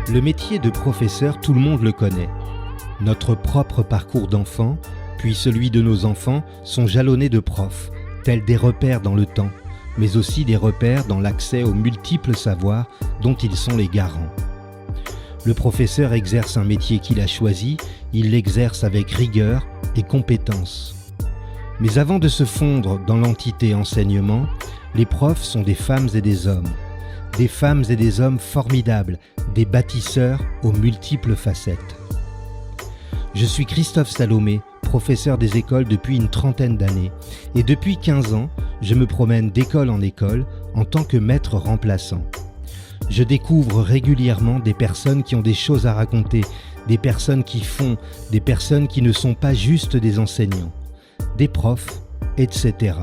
Le métier de professeur, tout le monde le connaît. Notre propre parcours d'enfant, puis celui de nos enfants, sont jalonnés de profs, tels des repères dans le temps, mais aussi des repères dans l'accès aux multiples savoirs dont ils sont les garants. Le professeur exerce un métier qu'il a choisi, il l'exerce avec rigueur et compétence. Mais avant de se fondre dans l'entité enseignement, les profs sont des femmes et des hommes. Des femmes et des hommes formidables, des bâtisseurs aux multiples facettes. Je suis Christophe Salomé, professeur des écoles depuis une trentaine d'années, et depuis 15 ans, je me promène d'école en école en tant que maître remplaçant. Je découvre régulièrement des personnes qui ont des choses à raconter, des personnes qui font, des personnes qui ne sont pas juste des enseignants, des profs, etc.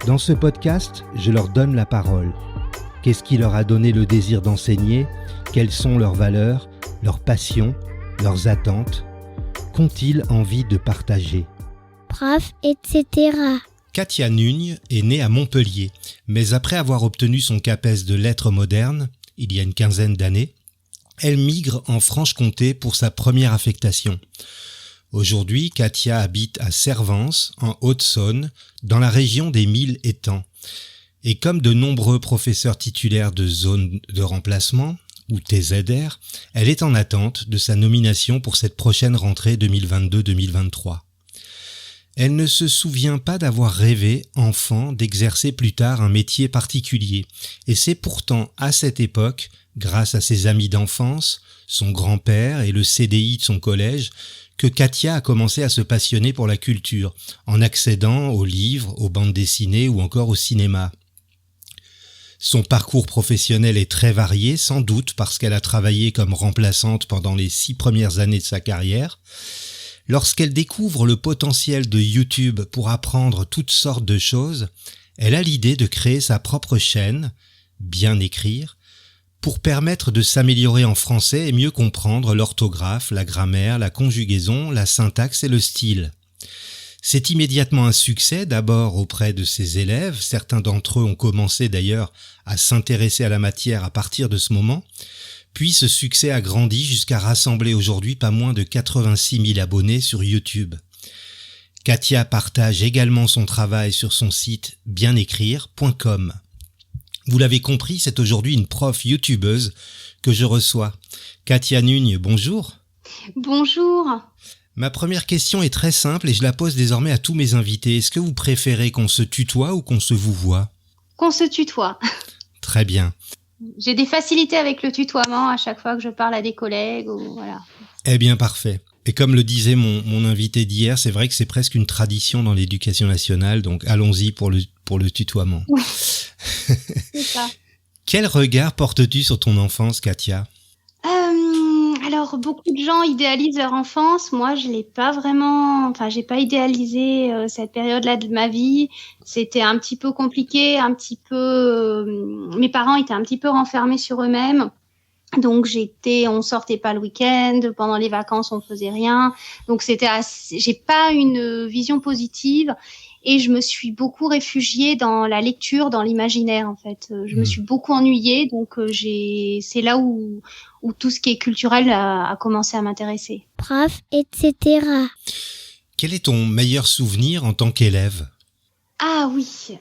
Dans ce podcast, je leur donne la parole. Qu'est-ce qui leur a donné le désir d'enseigner? Quelles sont leurs valeurs, leurs passions, leurs attentes? Qu'ont-ils envie de partager? Prof, etc. Katia Nugne est née à Montpellier, mais après avoir obtenu son CAPES de lettres modernes, il y a une quinzaine d'années, elle migre en Franche-Comté pour sa première affectation. Aujourd'hui, Katia habite à Servance, en Haute-Saône, dans la région des 1000 étangs. Et comme de nombreux professeurs titulaires de zone de remplacement, ou TZR, elle est en attente de sa nomination pour cette prochaine rentrée 2022-2023. Elle ne se souvient pas d'avoir rêvé, enfant, d'exercer plus tard un métier particulier. Et c'est pourtant à cette époque, grâce à ses amis d'enfance, son grand-père et le CDI de son collège, que Katia a commencé à se passionner pour la culture, en accédant aux livres, aux bandes dessinées ou encore au cinéma. Son parcours professionnel est très varié, sans doute parce qu'elle a travaillé comme remplaçante pendant les 6 premières années de sa carrière. Lorsqu'elle découvre le potentiel de YouTube pour apprendre toutes sortes de choses, elle a l'idée de créer sa propre chaîne, Bien écrire, pour permettre de s'améliorer en français et mieux comprendre l'orthographe, la grammaire, la conjugaison, la syntaxe et le style. C'est immédiatement un succès, d'abord auprès de ses élèves, certains d'entre eux ont commencé d'ailleurs à s'intéresser à la matière à partir de ce moment, puis ce succès a grandi jusqu'à rassembler aujourd'hui pas moins de 86 000 abonnés sur YouTube. Katia partage également son travail sur son site bienécrire.com. Vous l'avez compris, c'est aujourd'hui une prof youtubeuse que je reçois. Katia Nugne, bonjour. Bonjour. Ma première question est très simple et je la pose désormais à tous mes invités. Est-ce que vous préférez qu'on se tutoie ou qu'on se vouvoie? Qu'on se tutoie. Très bien. J'ai des facilités avec le tutoiement à chaque fois que je parle à des collègues. Voilà. Eh bien, parfait. Et comme le disait mon invité d'hier, c'est vrai que c'est presque une tradition dans l'éducation nationale, donc allons-y pour le tutoiement. Oui, c'est ça. Quel regard portes-tu sur ton enfance, Katia? Alors, beaucoup de gens idéalisent leur enfance. Moi, je l'ai pas vraiment. Enfin, j'ai pas idéalisé cette période-là de ma vie. C'était un petit peu compliqué, un petit peu. Mes parents étaient un petit peu renfermés sur eux-mêmes. Donc on sortait pas le week-end, pendant les vacances on faisait rien. Donc j'ai pas une vision positive et je me suis beaucoup réfugiée dans la lecture, dans l'imaginaire en fait. Je me suis beaucoup ennuyée, donc c'est là où tout ce qui est culturel a commencé à m'intéresser. Prof, etc. Quel est ton meilleur souvenir en tant qu'élève? Ah oui.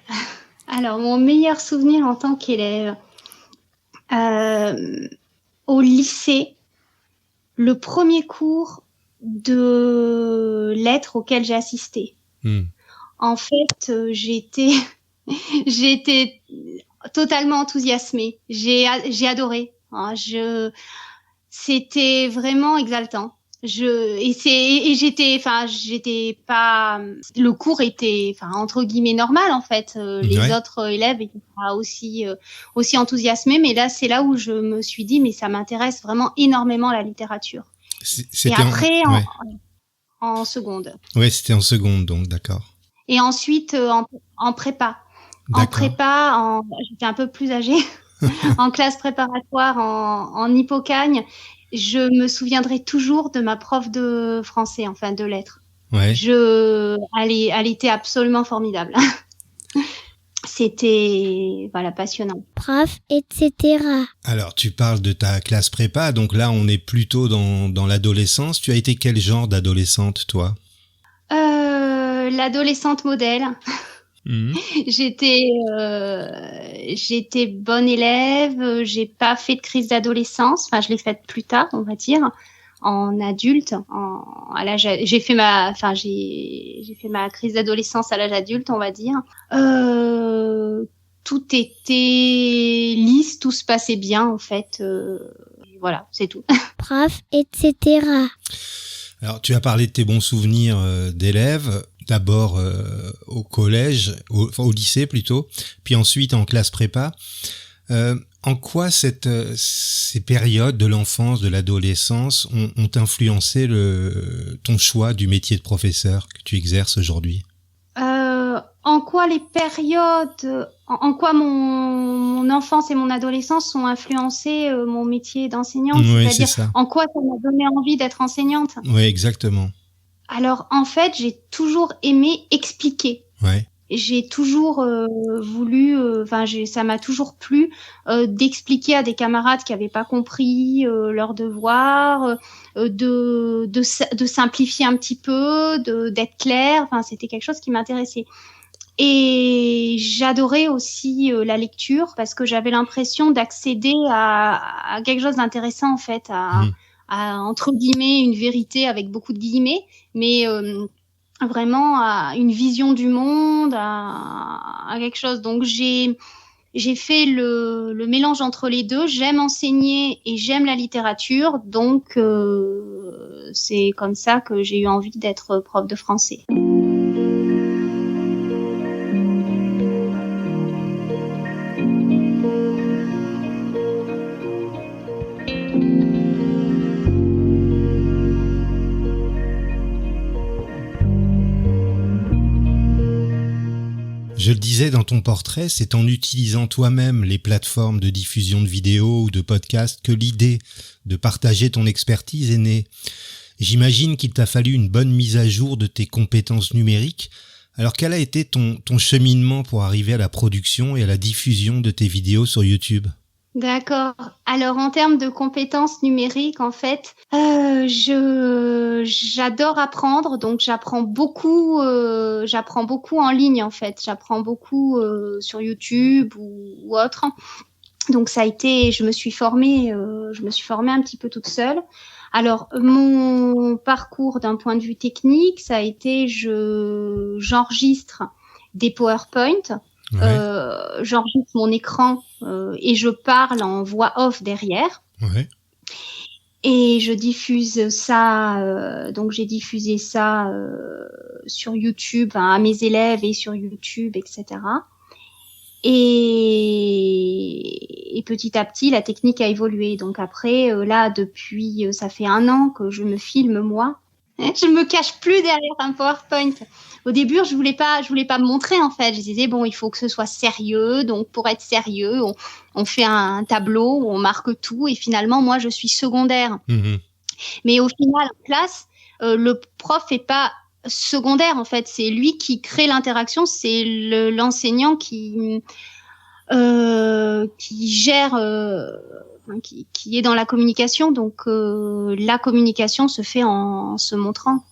Alors mon meilleur souvenir en tant qu'élève. Au lycée, le premier cours de lettres auquel j'ai assisté. En fait, j'ai été totalement enthousiasmée. J'ai adoré. C'était vraiment exaltant. J'étais pas. Le cours était, entre guillemets, normal en fait. Les autres élèves étaient pas aussi enthousiasmés, mais là, c'est là où je me suis dit, mais ça m'intéresse vraiment énormément la littérature. Et après, en seconde. Ouais, c'était en seconde, donc d'accord. Et ensuite en prépa. D'accord. En prépa, j'étais un peu plus âgée. En classe préparatoire, en Hippocagne. Je me souviendrai toujours de ma prof de français, de lettres. Ouais. Elle était absolument formidable. c'était passionnant. Prof, etc. Alors, tu parles de ta classe prépa, donc là, on est plutôt dans l'adolescence. Tu as été quel genre d'adolescente, toi ? L'adolescente modèle. J'étais bonne élève, j'ai pas fait de crise d'adolescence, je l'ai faite plus tard, on va dire, en adulte, à l'âge, j'ai fait ma crise d'adolescence à l'âge adulte, on va dire. Tout était lisse, tout se passait bien en fait. Voilà, c'est tout. Prof, etc. Alors, tu as parlé de tes bons souvenirs d'élèves. D'abord au collège, au lycée plutôt, puis ensuite en classe prépa. En quoi ces périodes de l'enfance, de l'adolescence ont influencé ton choix du métier de professeur que tu exerces aujourd'hui ? En quoi les périodes, en quoi mon enfance et mon adolescence ont influencé mon métier d'enseignante, oui, c'est-à-dire c'est ça. En quoi ça m'a donné envie d'être enseignante ? Oui, exactement. Alors, en fait, j'ai toujours aimé expliquer. Ouais. J'ai toujours voulu, ça m'a toujours plu d'expliquer à des camarades qui n'avaient pas compris leurs devoirs, de simplifier un petit peu, d'être clair. C'était quelque chose qui m'intéressait. Et j'adorais aussi la lecture parce que j'avais l'impression d'accéder à quelque chose d'intéressant en fait, à entre guillemets une vérité avec beaucoup de guillemets, mais vraiment à une vision du monde, à quelque chose. Donc j'ai fait le mélange entre les deux. J'aime enseigner et j'aime la littérature, donc c'est comme ça que j'ai eu envie d'être prof de français. Je le disais dans ton portrait, c'est en utilisant toi-même les plateformes de diffusion de vidéos ou de podcasts que l'idée de partager ton expertise est née. J'imagine qu'il t'a fallu une bonne mise à jour de tes compétences numériques. Alors quel a été ton cheminement pour arriver à la production et à la diffusion de tes vidéos sur YouTube ? D'accord. Alors, en termes de compétences numériques, en fait, j'adore apprendre, donc j'apprends beaucoup en ligne, en fait. J'apprends beaucoup sur YouTube ou autre. Donc, je me suis formée un petit peu toute seule. Alors, mon parcours d'un point de vue technique, ça a été, j'enregistre des PowerPoint. Ouais. J'enregistre mon écran et je parle en voix off derrière. Ouais. Et je diffuse ça. Donc j'ai diffusé ça sur YouTube à mes élèves et sur YouTube, etc. Et petit à petit, la technique a évolué. Donc après, là, depuis, ça fait 1 an que je me filme moi. Je me cache plus derrière un PowerPoint. Au début, je voulais pas me montrer en fait. Je disais bon, il faut que ce soit sérieux. Donc pour être sérieux, on fait un tableau où on marque tout. Et finalement, moi, je suis secondaire. Mais au final, en classe, le prof est pas secondaire en fait. C'est lui qui crée l'interaction. C'est l'enseignant qui gère. Qui est dans la communication, donc la communication se fait en se montrant.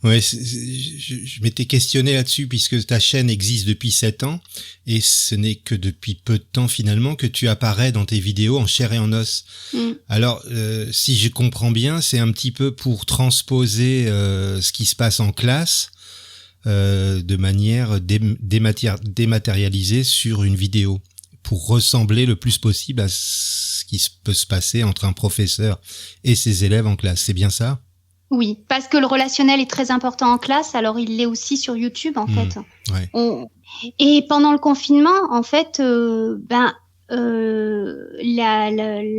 Ouais, je m'étais questionné là-dessus puisque ta chaîne existe depuis 7 ans et ce n'est que depuis peu de temps finalement que tu apparais dans tes vidéos en chair et en os. Alors, si je comprends bien, c'est un petit peu pour transposer ce qui se passe en classe de manière dématérialisée sur une vidéo, pour ressembler le plus possible à ce qui peut se passer entre un professeur et ses élèves en classe. C'est bien ça ? Oui, parce que le relationnel est très important en classe, alors il l'est aussi sur YouTube en fait. Ouais. Et pendant le confinement, en fait,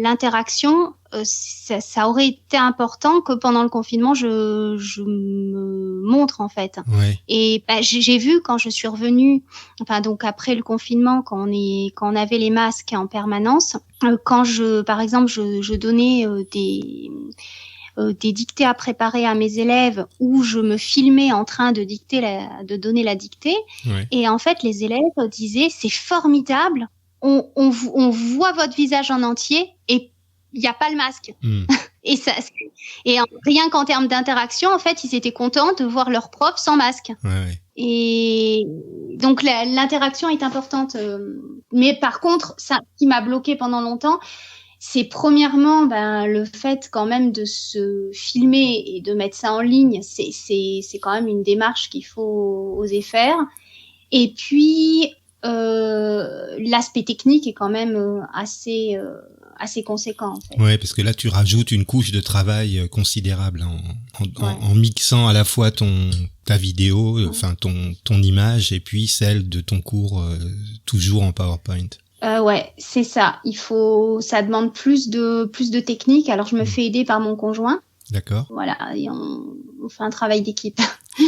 l'interaction, ça aurait été important que pendant le confinement, je me montre en fait. Ouais. Et j'ai vu quand je suis revenue, donc après le confinement, quand on avait les masques en permanence, quand par exemple, je donnais des dictées à préparer à mes élèves où je me filmais en train de donner la dictée. Ouais. Et en fait, les élèves disaient, c'est formidable, on voit votre visage en entier et il n'y a pas le masque. Rien qu'en termes d'interaction, en fait, ils étaient contents de voir leur prof sans masque. Ouais. Et donc, l'interaction est importante. Mais par contre, ça qui m'a bloqué pendant longtemps, c'est premièrement le fait quand même de se filmer et de mettre ça en ligne. C'est quand même une démarche qu'il faut oser faire. Et puis, l'aspect technique est quand même assez conséquent, en fait. Ouais, parce que là, tu rajoutes une couche de travail considérable en mixant à la fois ta vidéo, enfin ton image, et puis celle de ton cours, toujours en PowerPoint. Ouais, c'est ça. Ça demande plus de technique. Alors, je me fais aider par mon conjoint. D'accord. Voilà, et on fait un travail d'équipe.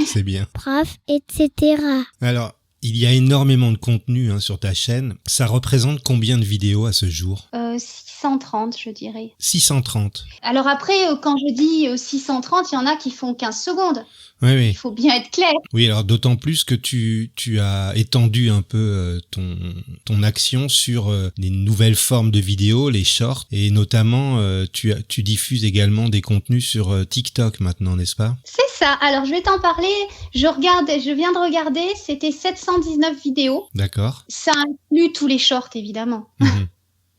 C'est bien. Prof, etc. Alors, il y a énormément de contenu sur ta chaîne. Ça représente combien de vidéos à ce jour ? 630, je dirais. 630. Alors après, quand je dis 630, il y en a qui font 15 secondes. Oui. Il faut bien être clair. Oui, alors d'autant plus que tu as étendu un peu ton action sur les nouvelles formes de vidéos, les shorts, et notamment tu diffuses également des contenus sur TikTok maintenant, n'est-ce pas ? C'est ça. Alors je vais t'en parler. Je viens de regarder, c'était 719 vidéos. D'accord. Ça inclut tous les shorts, évidemment. Mhm.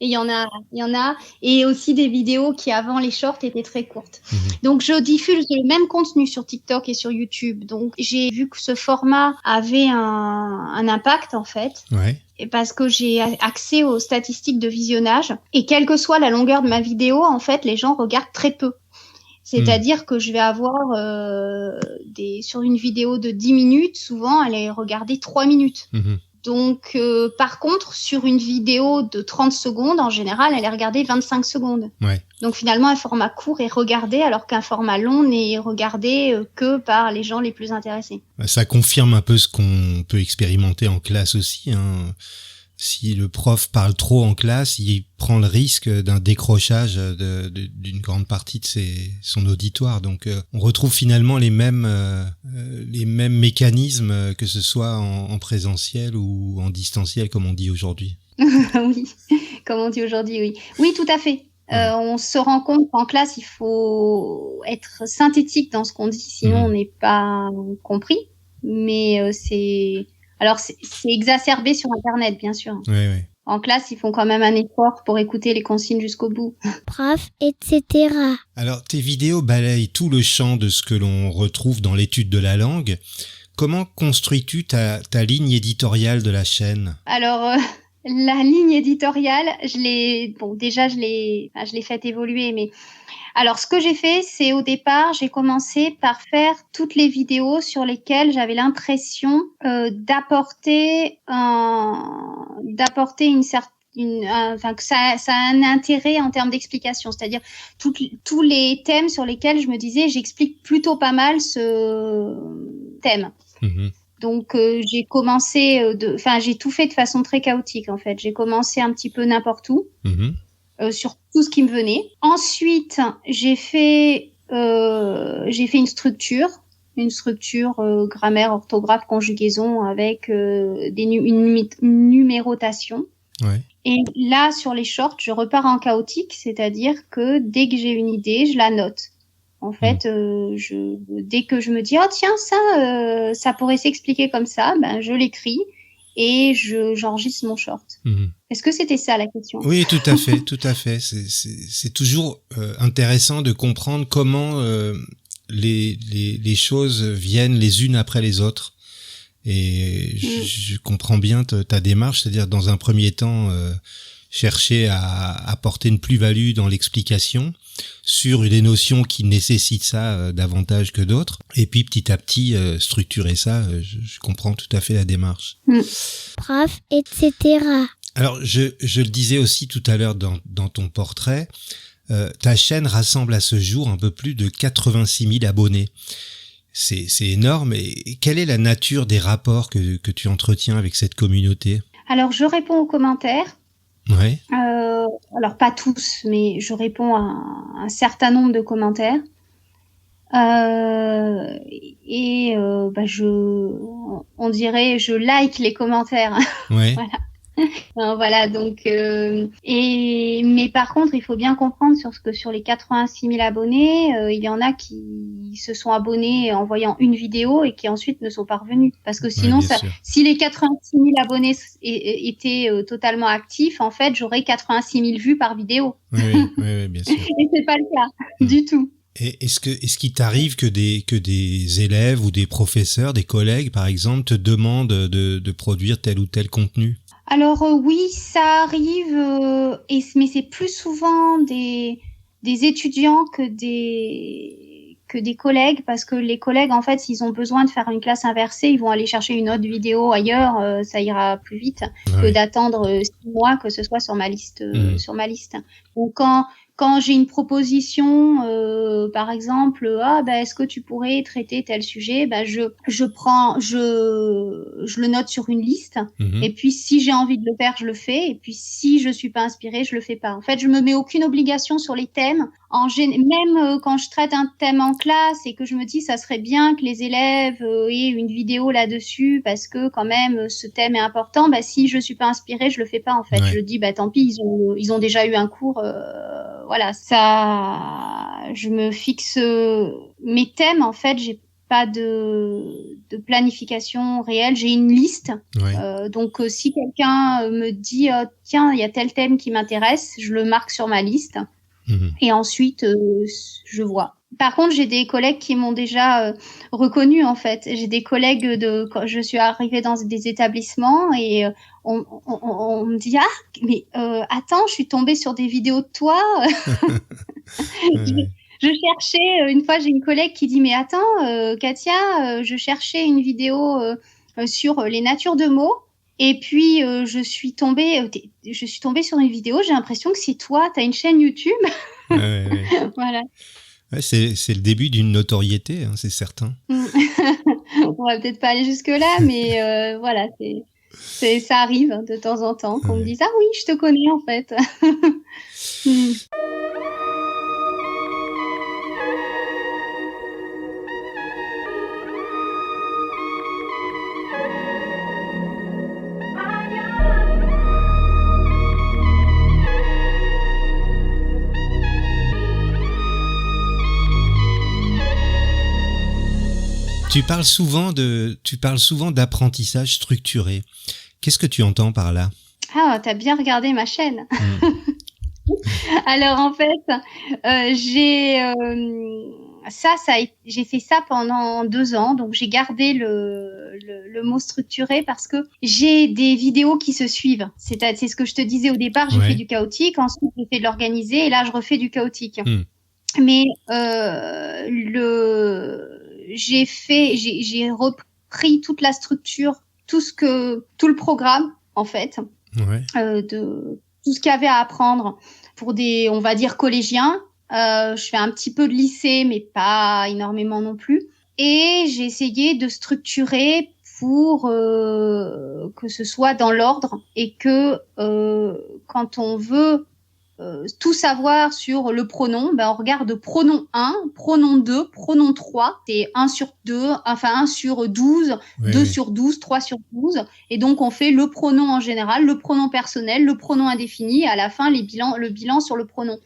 Et il y en a, et aussi des vidéos qui avant les shorts étaient très courtes. Mhm. Donc je diffuse le même contenu sur TikTok et sur YouTube. Donc j'ai vu que ce format avait un impact en fait. Ouais. Et parce que j'ai accès aux statistiques de visionnage et quelle que soit la longueur de ma vidéo, en fait, les gens regardent très peu. C'est-à-dire que je vais avoir sur une vidéo de 10 minutes, souvent elle est regardée 3 minutes. Mhm. Donc, par contre, sur une vidéo de 30 secondes, en général, elle est regardée 25 secondes. Ouais. Donc, finalement, un format court est regardé, alors qu'un format long n'est regardé que par les gens les plus intéressés. Ça confirme un peu ce qu'on peut expérimenter en classe aussi. Si le prof parle trop en classe, il prend le risque d'un décrochage d'une grande partie de son auditoire. Donc, on retrouve finalement les mêmes mécanismes, que ce soit en présentiel ou en distanciel, comme on dit aujourd'hui. Oui, comme on dit aujourd'hui, oui. Oui, tout à fait. On se rend compte qu'en classe, il faut être synthétique dans ce qu'on dit, sinon on n'est pas compris. Mais c'est exacerbé sur Internet, bien sûr. Oui. En classe, ils font quand même un effort pour écouter les consignes jusqu'au bout. Prof, etc. Alors, tes vidéos balayent tout le champ de ce que l'on retrouve dans l'étude de la langue. Comment construis-tu ta ligne éditoriale de la chaîne ? Alors, la ligne éditoriale, je l'ai fait évoluer, mais alors, ce que j'ai fait, c'est au départ, j'ai commencé par faire toutes les vidéos sur lesquelles j'avais l'impression d'apporter que ça a un intérêt en termes d'explication. C'est-à-dire tous les thèmes sur lesquels je me disais, j'explique plutôt pas mal ce thème. Mmh. Donc, j'ai commencé j'ai tout fait de façon très chaotique, en fait. J'ai commencé un petit peu n'importe où. Mmh. Sur tout ce qui me venait. Ensuite, j'ai fait une structure grammaire, orthographe, conjugaison avec une numérotation. Ouais. Et là, sur les shorts, je repars en chaotique, c'est-à-dire que dès que j'ai une idée, je la note. En fait, dès que je me dis, oh tiens, ça pourrait s'expliquer comme ça, je l'écris et j'enregistre mon short. Mmh. Est-ce que c'était ça la question ? Oui, tout à fait, tout à fait. C'est toujours intéressant de comprendre comment les choses viennent les unes après les autres. Et je comprends bien ta démarche, c'est-à-dire dans un premier temps chercher à apporter une plus-value dans l'explication sur des notions qui nécessitent ça davantage que d'autres, et puis petit à petit structurer ça. Je comprends tout à fait la démarche. Prof, etc. Alors je le disais aussi tout à l'heure dans ton portrait, ta chaîne rassemble à ce jour un peu plus de 86 000 abonnés. C'est énorme. Et quelle est la nature des rapports que tu entretiens avec cette communauté ? Alors, je réponds aux commentaires. Ouais. Alors, pas tous, mais je réponds à un certain nombre de commentaires. on dirait, je like les commentaires. Ouais. Voilà. Voilà, donc mais par contre, il faut bien comprendre sur les 86 000 abonnés, il y en a qui se sont abonnés en voyant une vidéo et qui ensuite ne sont pas revenus, parce que sinon, Ouais, si les 86 000 abonnés étaient totalement actifs, en fait, j'aurais 86 000 vues par vidéo. Oui, bien sûr. Et c'est pas le cas du tout. Et est-ce qu'il t'arrive que des élèves ou des professeurs, des collègues, par exemple, te demandent de produire tel ou tel contenu? Alors oui, ça arrive, mais c'est plus souvent des étudiants que des collègues, parce que les collègues, en fait, s'ils ont besoin de faire une classe inversée, ils vont aller chercher une autre vidéo ailleurs, ça ira plus vite que d'attendre 6 mois que ce soit sur ma liste. Donc quand j'ai une proposition, par exemple, est-ce que tu pourrais traiter tel sujet, je le note sur une liste, et puis si j'ai envie de le faire, je le fais, et puis si je suis pas inspirée, je le fais pas. En fait, je me mets aucune obligation sur les thèmes. Même quand je traite un thème en classe et que je me dis ça serait bien que les élèves aient une vidéo là-dessus, parce que quand même ce thème est important, si je suis pas inspirée, je le fais pas, en fait. Je dis tant pis, ils ont déjà eu un cours, voilà, ça, je me fixe mes thèmes, en fait, j'ai pas de planification réelle, j'ai une liste. Donc si quelqu'un me dit tiens, il y a tel thème qui m'intéresse, je le marque sur ma liste. Et ensuite je vois. Par contre, j'ai des collègues qui m'ont déjà reconnue, en fait. J'ai des collègues quand je suis arrivée dans des établissements et on me dit mais attends, je suis tombée sur des vidéos de toi. Je cherchais, une fois j'ai une collègue qui dit mais attends Katia, je cherchais une vidéo sur les natures de mots, et puis je suis tombée sur une vidéo, j'ai l'impression que c'est toi, t'as une chaîne YouTube. Voilà. Ouais, c'est le début d'une notoriété, hein, c'est certain. On va peut-être pas aller jusque là, mais voilà, ça arrive de temps en temps qu'on me dise oui, je te connais, en fait. Tu parles souvent d'apprentissage structuré. Qu'est-ce que tu entends par là? T'as bien regardé ma chaîne. Alors en fait, j'ai fait ça pendant 2 ans, donc j'ai gardé le mot structuré parce que j'ai des vidéos qui se suivent. C'est ce que je te disais au départ, j'ai fait du chaotique, ensuite j'ai fait de l'organisé, et là je refais du chaotique. Mais j'ai repris toute la structure, tout le programme, en fait, de tout ce qu'il y avait à apprendre pour des, on va dire, collégiens. Je fais un petit peu de lycée, mais pas énormément non plus. Et j'ai essayé de structurer pour que ce soit dans l'ordre, et que quand on veut tout savoir sur le pronom, on regarde pronom 1, pronom 2, pronom 3, c'est 1 sur 2, enfin 1 sur 12, 2 sur 12, 3 sur 12, et donc on fait le pronom en général, le pronom personnel, le pronom indéfini, et à la fin le bilan sur le pronom.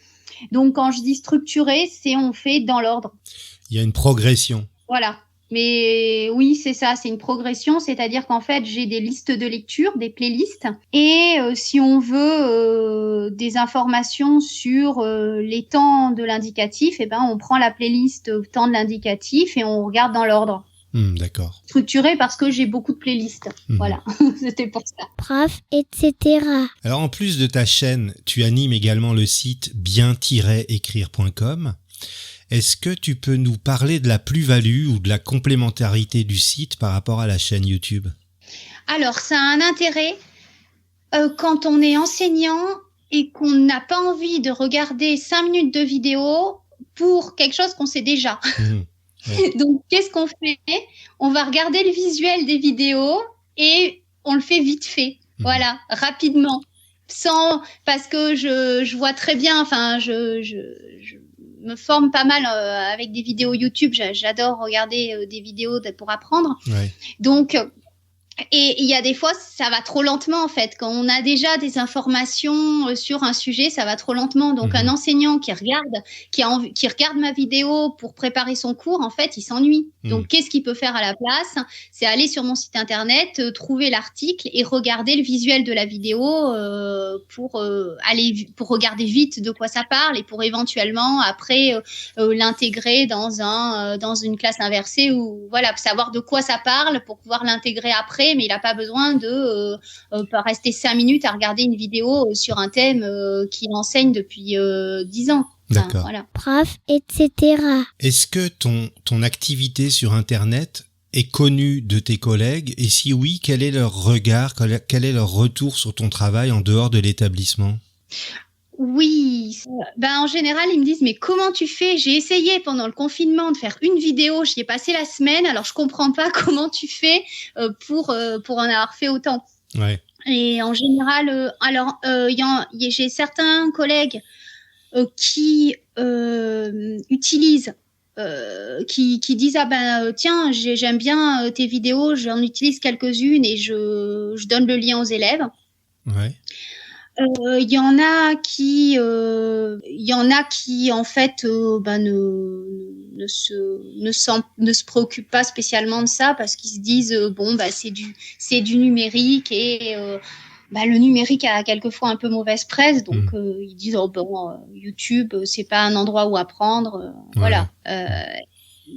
Donc quand je dis structuré, on fait dans l'ordre. Il y a une progression. Voilà. Mais oui, c'est ça, c'est une progression, c'est-à-dire qu'en fait, j'ai des listes de lecture, des playlists, et si on veut des informations sur les temps de l'indicatif, on prend la playlist temps de l'indicatif et on regarde dans l'ordre. D'accord. Structuré parce que j'ai beaucoup de playlists. Voilà, c'était pour ça. Prof, etc. Alors en plus de ta chaîne, tu animes également le site bien-écrire.com. Est-ce que tu peux nous parler de la plus-value ou de la complémentarité du site par rapport à la chaîne YouTube? Alors, ça a un intérêt quand on est enseignant et qu'on n'a pas envie de regarder 5 minutes de vidéo pour quelque chose qu'on sait déjà. Donc, qu'est-ce qu'on fait? On va regarder le visuel des vidéos et on le fait vite fait. Voilà, rapidement. Parce que je vois très bien, me forme pas mal avec des vidéos YouTube. J'adore regarder des vidéos pour apprendre. Ouais. Donc, et il y a des fois, ça va trop lentement en fait. Quand on a déjà des informations sur un sujet, ça va trop lentement. Donc, un enseignant qui regarde ma vidéo pour préparer son cours, en fait, il s'ennuie. Donc, qu'est-ce qu'il peut faire à la place? C'est aller sur mon site internet, trouver l'article et regarder le visuel de la vidéo pour regarder vite de quoi ça parle et pour éventuellement après l'intégrer dans une classe inversée ou voilà, savoir de quoi ça parle pour pouvoir l'intégrer après. Mais il n'a pas besoin de rester 5 minutes à regarder une vidéo sur un thème qu'il enseigne depuis 10 ans. D'accord. Voilà. Prof, etc. Est-ce que ton activité sur Internet est connue de tes collègues? Et si oui, quel est leur regard, quel est leur retour sur ton travail en dehors de l'établissement? Oui, en général, ils me disent « Mais comment tu fais? J'ai essayé pendant le confinement de faire une vidéo, j'y ai passé la semaine, alors je comprends pas comment tu fais pour en avoir fait autant. » Ouais. Et en général, j'ai certains collègues qui utilisent, qui disent « Ah ben tiens, j'aime bien tes vidéos, j'en utilise quelques-unes et je donne le lien aux élèves. » Ouais. Il y en a qui en fait ne se préoccupent pas spécialement de ça parce qu'ils se disent c'est du numérique et le numérique a quelquefois un peu mauvaise presse, donc ils disent YouTube c'est pas un endroit où apprendre, voilà.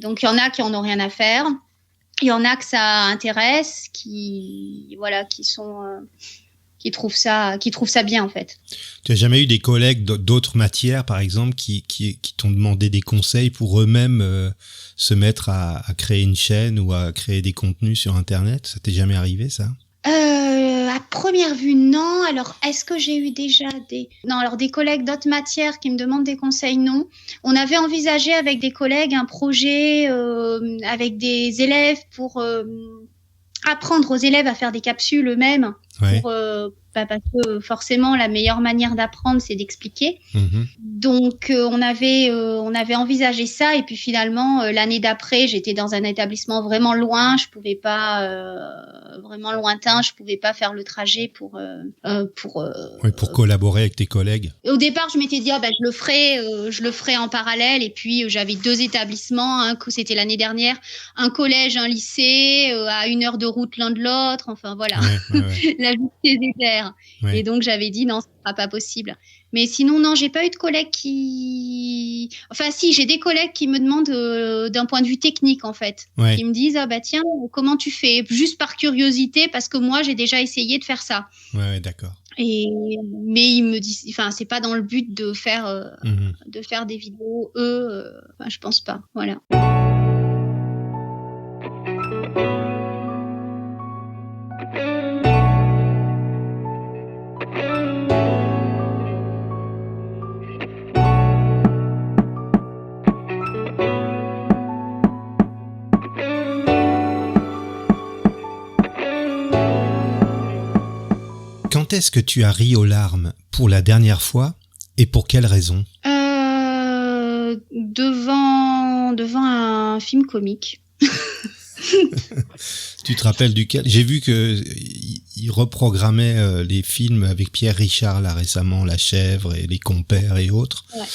Donc il y en a qui en ont rien à faire, il y en a que ça intéresse, qui trouvent ça bien en fait. Tu as jamais eu des collègues d'autres matières par exemple qui t'ont demandé des conseils pour eux-mêmes se mettre à créer une chaîne ou à créer des contenus sur Internet? Ça t'est jamais arrivé ça? À première vue, non. Alors, est-ce que j'ai eu déjà des collègues d'autres matières qui me demandent des conseils? Non. On avait envisagé avec des collègues un projet avec des élèves pour apprendre aux élèves à faire des capsules eux-mêmes. Ouais. Parce que forcément, la meilleure manière d'apprendre, c'est d'expliquer. Donc, on avait envisagé ça. Et puis finalement, l'année d'après, j'étais dans un établissement vraiment loin. Je pouvais pas, vraiment lointain. Je pouvais pas faire le trajet pour collaborer avec tes collègues. Au départ, je m'étais dit, je le ferai en parallèle. Et puis, j'avais 2 établissements. C'était l'année dernière. Un collège, un lycée, à 1 heure de route l'un de l'autre. Enfin, voilà. Ouais. La vie des désert. Ouais. Et donc, j'avais dit, non, ce sera pas possible. Mais sinon, non, j'ai pas eu de collègues qui... Enfin, si, j'ai des collègues qui me demandent d'un point de vue technique, en fait. Ouais. Qui me disent, tiens, comment tu fais? Juste par curiosité, parce que moi, j'ai déjà essayé de faire ça. Ouais, d'accord. Mais ils me disent, enfin, c'est pas dans le but de faire des vidéos, je pense pas. Voilà. Quand est-ce que tu as ri aux larmes pour la dernière fois et pour quelle raison? Devant un film comique. Tu te rappelles duquel? J'ai vu que il reprogrammait les films avec Pierre Richard là récemment, La Chèvre et Les Compères et autres. Ouais.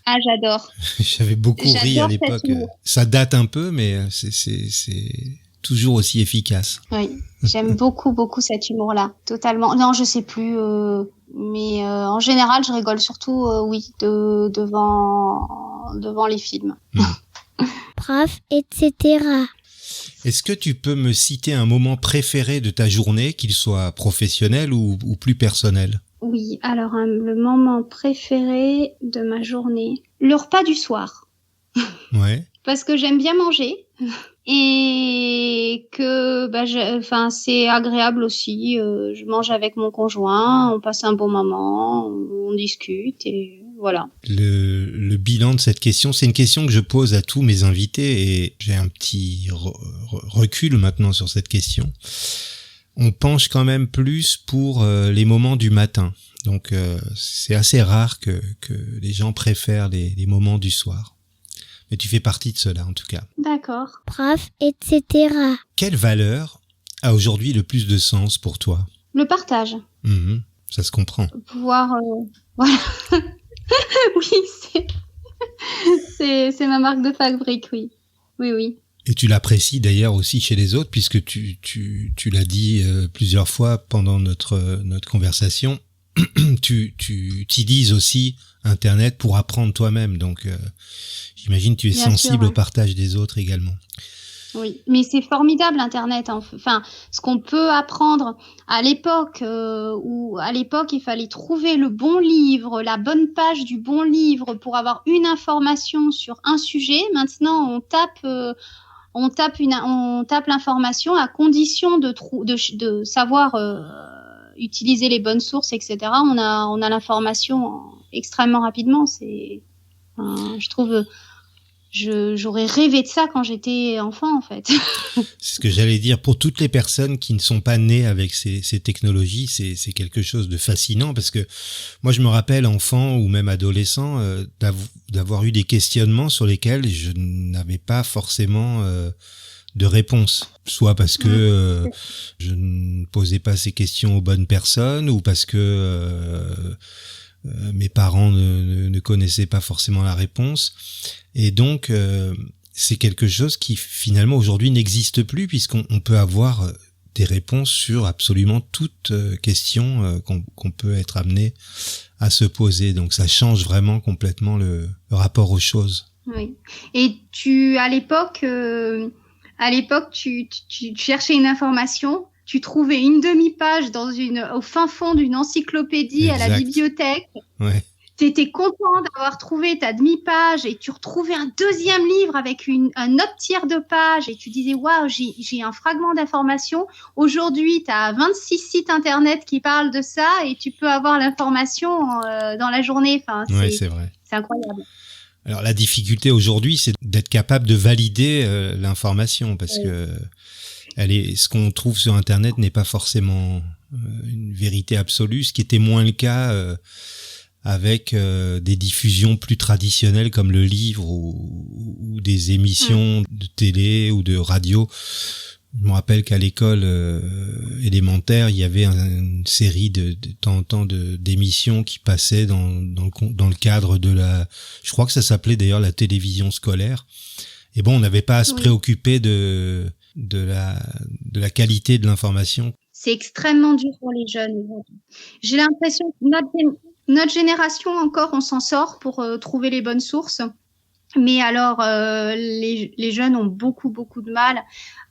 Ah, j'adore. J'avais beaucoup ri à l'époque. Ça date un peu, mais c'est toujours aussi efficace. Oui, j'aime beaucoup cet humour-là, totalement. Non, je sais plus, mais en général, je rigole surtout, devant les films. Prof, etc. Est-ce que tu peux me citer un moment préféré de ta journée, qu'il soit professionnel ou plus personnel? Oui, alors le moment préféré de ma journée, le repas du soir. Ouais. Parce que j'aime bien manger et que c'est agréable aussi. Je mange avec mon conjoint, on passe un bon moment, on discute et voilà. Le bilan de cette question, c'est une question que je pose à tous mes invités et j'ai un petit recul maintenant sur cette question. On penche quand même plus pour les moments du matin. Donc c'est assez rare que les gens préfèrent les moments du soir. Mais tu fais partie de cela en tout cas. D'accord. prof, etc. Quelle valeur a aujourd'hui le plus de sens pour toi ? Le partage. Ça se comprend. Pouvoir, voilà. Oui, c'est ma marque de fabrique, oui. Oui. Et tu l'apprécies d'ailleurs aussi chez les autres, puisque tu l'as dit plusieurs fois pendant notre conversation. tu utilises aussi Internet pour apprendre toi-même, donc j'imagine que tu es Bien sensible sûr, au partage des autres également. Oui, mais c'est formidable Internet. Enfin, ce qu'on peut apprendre à l'époque où à l'époque il fallait trouver le bon livre, la bonne page du bon livre pour avoir une information sur un sujet. Maintenant, on tape l'information à condition de savoir utiliser les bonnes sources, etc. On a l'information extrêmement rapidement. Je trouve. J'aurais rêvé de ça quand j'étais enfant, en fait. C'est ce que j'allais dire. Pour toutes les personnes qui ne sont pas nées avec ces technologies, c'est quelque chose de fascinant parce que moi, je me rappelle, enfant ou même adolescent, d'avoir eu des questionnements sur lesquels je n'avais pas forcément de réponse. Soit parce que je ne posais pas ces questions aux bonnes personnes ou parce que mes parents ne connaissaient pas forcément la réponse. Et donc, c'est quelque chose qui finalement aujourd'hui n'existe plus puisqu'on peut avoir des réponses sur absolument toute question qu'on peut être amené à se poser. Donc ça change vraiment complètement le rapport aux choses. Oui. Et à l'époque, tu cherchais une information, tu trouvais une demi-page au fin fond d'une encyclopédie à la bibliothèque. Ouais. T'étais content d'avoir trouvé ta demi-page et tu retrouvais un deuxième livre avec un autre tiers de page et tu disais waouh, j'ai un fragment d'information. Aujourd'hui, tu as 26 sites internet qui parlent de ça et tu peux avoir l'information dans la journée. Enfin, c'est vrai. C'est incroyable. Alors la difficulté aujourd'hui, c'est d'être capable de valider l'information parce que ce qu'on trouve sur internet n'est pas forcément une vérité absolue, ce qui était moins le cas avec des diffusions plus traditionnelles comme le livre ou des émissions de télé ou de radio. Je me rappelle qu'à l'école élémentaire, il y avait une série de temps en temps d'émissions qui passaient dans le cadre de je crois que ça s'appelait d'ailleurs la télévision scolaire. Et bon, on n'avait pas à se préoccuper de la qualité de l'information. C'est extrêmement dur pour les jeunes. J'ai l'impression que notre génération encore, on s'en sort pour trouver les bonnes sources. Mais alors, les jeunes ont beaucoup de mal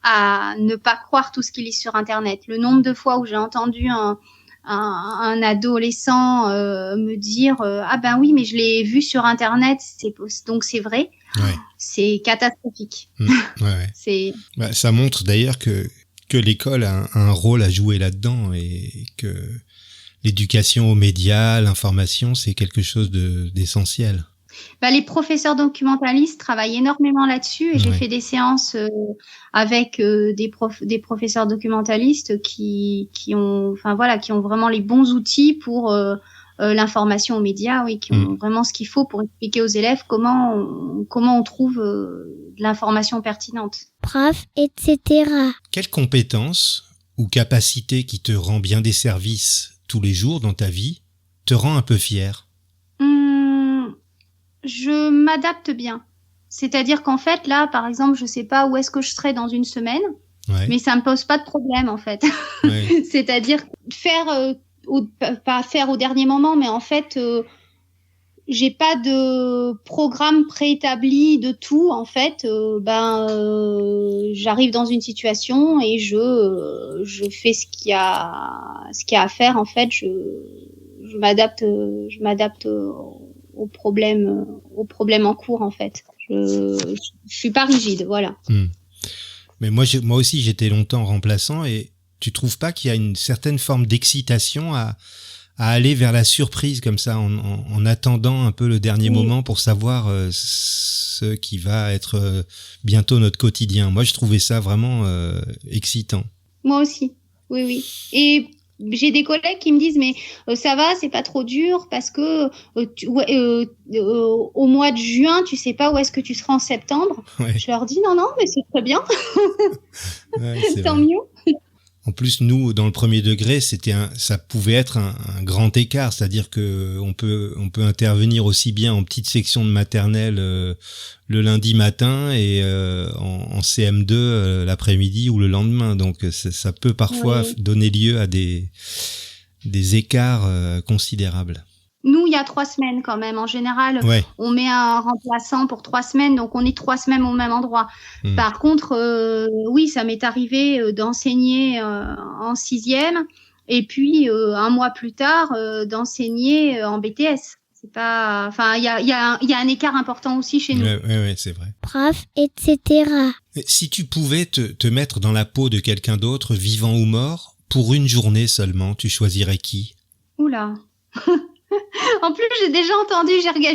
à ne pas croire tout ce qu'ils lisent sur Internet. Le nombre de fois où j'ai entendu un adolescent me dire ah ben oui, mais je l'ai vu sur Internet, donc c'est vrai. Ouais. C'est catastrophique. Ouais. Ça montre d'ailleurs que l'école a un rôle à jouer là-dedans et que l'éducation aux médias, l'information, c'est quelque chose d'essentiel. Les professeurs documentalistes travaillent énormément là-dessus et j'ai fait des séances avec des professeurs documentalistes qui ont vraiment les bons outils pour l'information aux médias, qui ont vraiment ce qu'il faut pour expliquer aux élèves comment on trouve de l'information pertinente. Prof, etc. Quelle compétence ou capacité qui te rend bien des services tous les jours dans ta vie te rend un peu fier? Je m'adapte bien. C'est-à-dire qu'en fait, là, par exemple, je sais pas où est-ce que je serai dans une semaine, mais ça me pose pas de problème, en fait. Ouais. C'est-à-dire pas faire au dernier moment, mais en fait, j'ai pas de programme préétabli de tout, en fait. J'arrive dans une situation et je fais ce qu'il y a à faire, en fait. Je m'adapte aux problèmes en cours, en fait. Je suis pas rigide, voilà. Mais moi aussi, j'étais longtemps remplaçant et tu trouves pas qu'il y a une certaine forme d'excitation à aller vers la surprise comme ça, en attendant un peu le dernier moment pour savoir ce qui va être bientôt notre quotidien. Moi, je trouvais ça vraiment excitant. Moi aussi, oui. Et j'ai des collègues qui me disent mais ça va, c'est pas trop dur parce que au mois de juin, tu sais pas où est-ce que tu seras en septembre. Ouais. Je leur dis non, mais c'est très bien. Ouais, c'est Tant vrai. mieux. En plus, nous, dans le premier degré, ça pouvait être un grand écart, c'est-à-dire que on peut intervenir aussi bien en petite section de maternelle le lundi matin et en CM2 l'après-midi ou le lendemain. Donc ça peut parfois donner lieu à des écarts considérables. Nous, il y a 3 semaines quand même. En général, on met un remplaçant pour 3 semaines, donc on est 3 semaines au même endroit. Par contre, oui, ça m'est arrivé d'enseigner en 6e et puis un mois plus tard d'enseigner en BTS. C'est pas, enfin, il y a un écart important aussi chez nous. Ouais, c'est vrai. Prof, etc. Si tu pouvais te mettre dans la peau de quelqu'un d'autre, vivant ou mort, pour une journée seulement, tu choisirais qui ? Oula. En plus,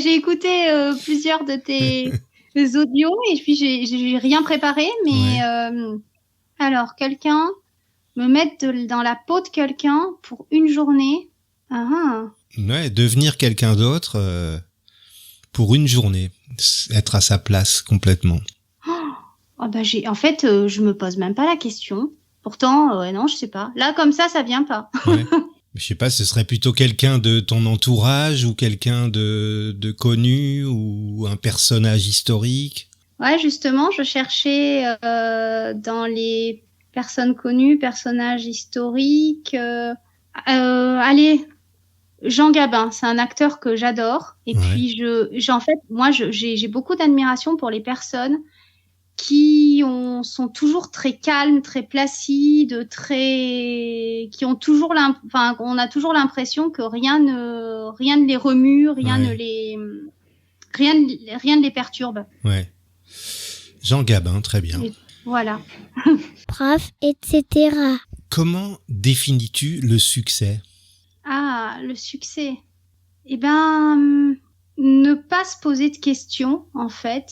j'ai écouté plusieurs de tes audios et puis j'ai rien préparé, mais alors me mettre dans la peau de quelqu'un pour une journée. Ouais, devenir quelqu'un d'autre pour une journée, être à sa place complètement. En fait, je me pose même pas la question. Pourtant, non, je sais pas. Là, comme ça vient pas. Ouais. Je sais pas, ce serait plutôt quelqu'un de ton entourage ou quelqu'un de connu ou un personnage historique. Ouais, justement, je cherchais dans les personnes connues, personnages historiques. Allez, Jean Gabin, c'est un acteur que j'adore. Et puis, j'ai beaucoup d'admiration pour les personnes qui sont toujours très calmes, très placides, qui ont toujours on a toujours l'impression que rien ne les remue, rien ne les perturbe. Ouais. Jean Gabin, très bien. Et voilà. Prof, etc. Comment définis-tu le succès ? Ah, le succès. Eh ben, ne pas se poser de questions, en fait.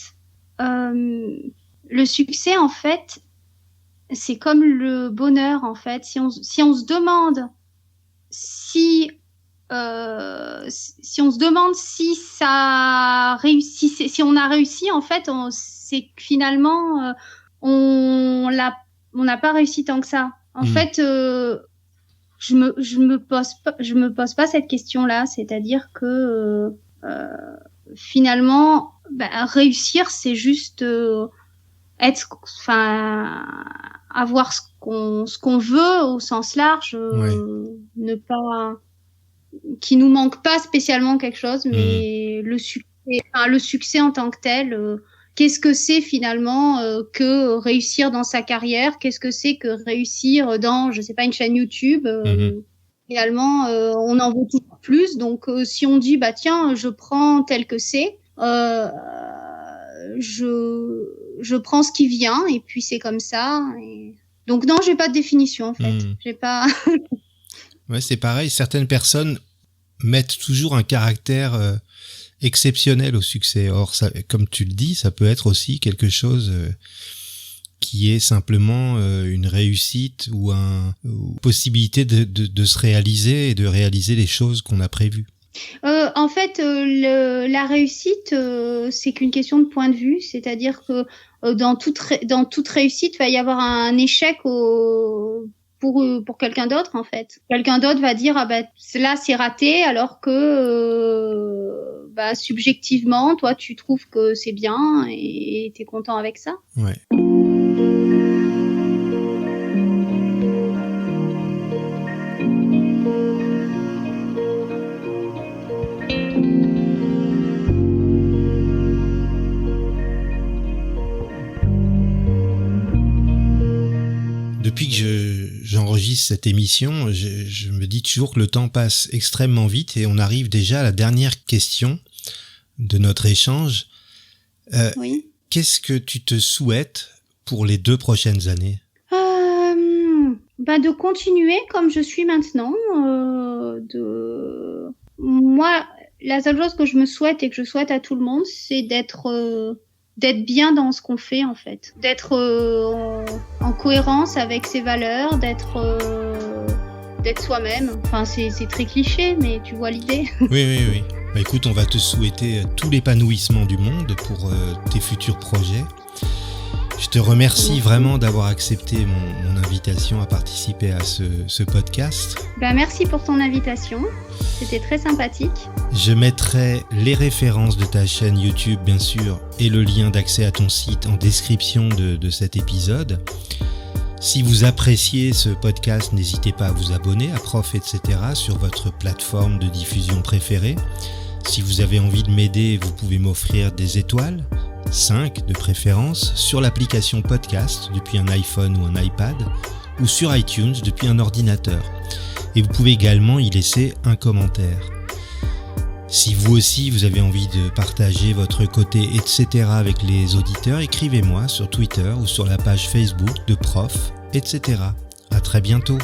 Le succès, en fait, c'est comme le bonheur, en fait. Si on se demande si on se demande si ça réussit, si on a réussi, en fait, c'est que finalement on n'a pas réussi tant que ça. En fait, je me pose pas cette question-là, c'est-à-dire que finalement, réussir, c'est juste avoir ce qu'on veut au sens large, ne pas, qui nous manque pas spécialement quelque chose, mais le succès en tant que tel, qu'est-ce que c'est finalement que réussir dans sa carrière, qu'est-ce que c'est que réussir dans, je sais pas, une chaîne YouTube, finalement, on en veut toujours plus, donc si on dit, tiens, je prends tel que c'est, je prends ce qui vient et puis c'est comme ça. Donc non, j'ai pas de définition en fait. J'ai pas. Ouais, c'est pareil. Certaines personnes mettent toujours un caractère exceptionnel au succès. Or, ça, comme tu le dis, ça peut être aussi quelque chose qui est simplement une réussite ou une possibilité de se réaliser et de réaliser les choses qu'on a prévues. En fait, la réussite, c'est qu'une question de point de vue, c'est-à-dire que dans toute réussite, il va y avoir un échec pour quelqu'un d'autre, en fait. Quelqu'un d'autre va dire là c'est raté, alors que subjectivement, toi tu trouves que c'est bien et t'es content avec ça. Ouais. Depuis que j'enregistre cette émission, je me dis toujours que le temps passe extrêmement vite et on arrive déjà à la dernière question de notre échange. Oui. Qu'est-ce que tu te souhaites pour les 2 prochaines années ? De continuer comme je suis maintenant. Moi, la seule chose que je me souhaite et que je souhaite à tout le monde, c'est d'être bien dans ce qu'on fait, en fait. D'être en cohérence avec ses valeurs, d'être d'être soi-même. Enfin, c'est très cliché, mais tu vois l'idée. Oui. Bah, écoute, on va te souhaiter tout l'épanouissement du monde pour tes futurs projets. Je te remercie vraiment d'avoir accepté mon invitation à participer à ce podcast. Merci pour ton invitation, c'était très sympathique. Je mettrai les références de ta chaîne YouTube, bien sûr, et le lien d'accès à ton site en description de cet épisode. Si vous appréciez ce podcast, n'hésitez pas à vous abonner à Prof, etc. sur votre plateforme de diffusion préférée. Si vous avez envie de m'aider, vous pouvez m'offrir des étoiles, 5 de préférence, sur l'application podcast depuis un iPhone ou un iPad, ou sur iTunes depuis un ordinateur. Et vous pouvez également y laisser un commentaire. Si vous aussi vous avez envie de partager votre côté etc. avec les auditeurs, écrivez-moi sur Twitter ou sur la page Facebook de Prof, etc. À très bientôt.